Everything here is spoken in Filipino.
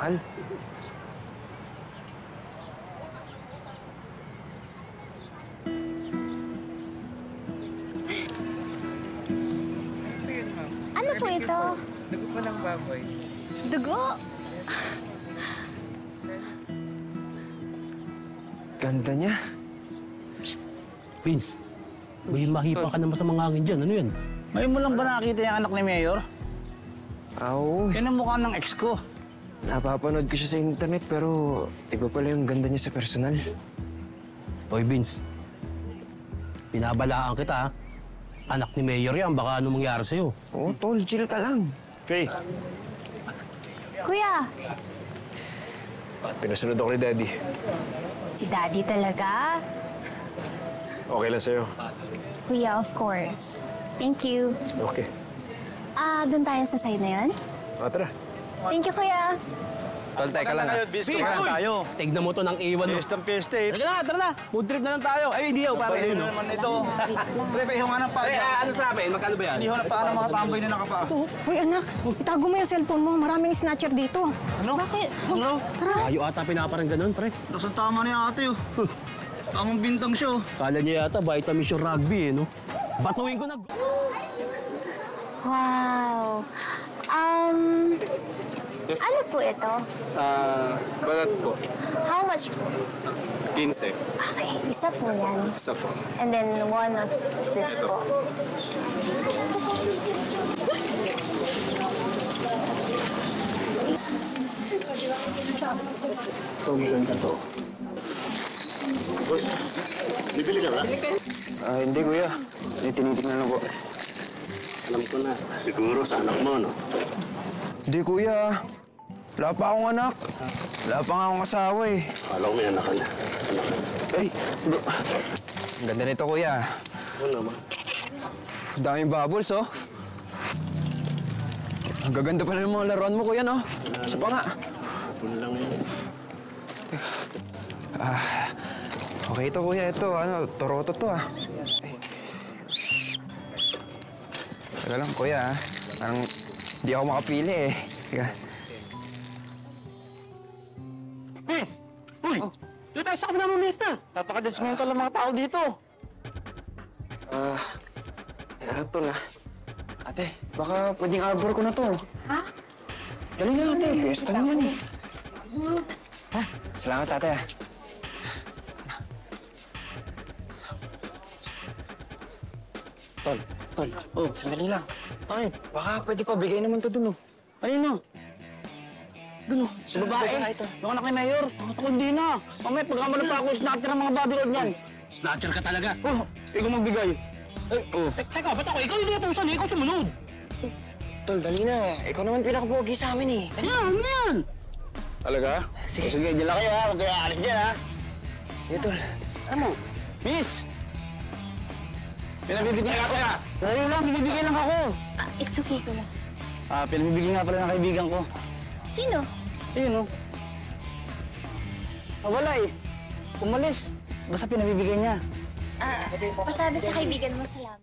mahal. Ano po ito? Dugo po ng baboy. Dugo? Ganda niya. Vince, may mahipa ka naman sa mga hangin dyan. Ano yan? Ngayon mo lang ba nakita yung anak ni Mayor? Oo. Yan ang mukha ng ex ko. Napapanood ko siya sa internet pero iba pala yung ganda niya sa personal. Hoy, Vince. Binabalaan kita, ha? Anak ni Mayor yan. Baka ano mangyari sa'yo. Oo, tol. Chill ka lang. Okay. Kuya, Pinasunod ako ni Daddy. si Daddy talaga? Okay lang sa'yo. Kuya, of course. Thank you. Okay. Doon tayo sa side na yun? Tara. Thank you, Kuya. Tol, teka lang ha. Vince, kumain tayo. Tignan mo to ng iwan mo. Pesta eh. Tara na. Food trip na lang tayo. Ay, hindi ho. Para Pwede yun, na no? naman ito. Pre, pahiho nga ng paa. Ano sa amin? Magkano ba yan? Pahiho na paa ng mga tambay na nakapaa. Hoy anak, itago mo yung cellphone mo. Maraming snatcher dito. Ano? Bakit? Ano? Ayaw ata pinaparang ganun, pre. Nasaan tama na yung ate oh. Tamang bintang siya oh. Kala niya yata vitamins yung rugby, eh, no? Batuin ko na. Wow. Ano po ito? Balat po. How much po? 15. Okay, isa po yan. Isa po. And then one of this po. Bibili ka ba? Hindi kuya. Tinitignan lang po. Alam ko na. Siguro sa anak mo, no? Hindi kuya. Wala pa akong anak. Wala pa nga akong asawa eh. Akala ko may anak ka na. Ay, hindi. Ang ganda nito kuya. Oo naman. Ang daming bubbles oh. Ang gaganda pa ng mga laruan mo kuya no. Isa pa nga. Puno lang yun. Okay ito kuya. Ito Toroto to ah. Teka lang kuya ah. Parang hindi ako makapili eh. Teka. Vince! Uy! Dito tayo sa kabila ng mesta. Napaka-judgmental ang mga tao dito. Teka lang tol ah. Ate, baka pwedeng arbor ko na to. Ha? Dali na ate. Pesta naman eh. Ha? Salamat ate ah. Tol, sandali lang. Bakit? Baka pwede pa bigay naman to dun oh. Kanino? Doon oh, sa babae. Yung anak ni Mayor. Ako hindi na. Mamaya pagkamala pa ako, snatcher ng mga bodyguard niyan. Snatcher ka talaga. Oh, ikaw magbigay. Teka, ba't ako? Ikaw yung natusan, ikaw sumunod. Tol, dali na. Ikaw naman pinakapogi sa amin eh. Ano yan? Talaga? Sige, dyan lang kayo ha. Huwag kayo aalis dyan ha. Sige tol. Ano? Miss! Pinabibigyan ako ya. Dali lang, binibigay lang ako. It's okay, Kuya. Pinabibigyan nga pala ng kaibigan ko. Sino? Ayun oh. Wala eh. Umalis. Basta pinabibigyan niya. Pasabi sa kaibigan mo, salamat.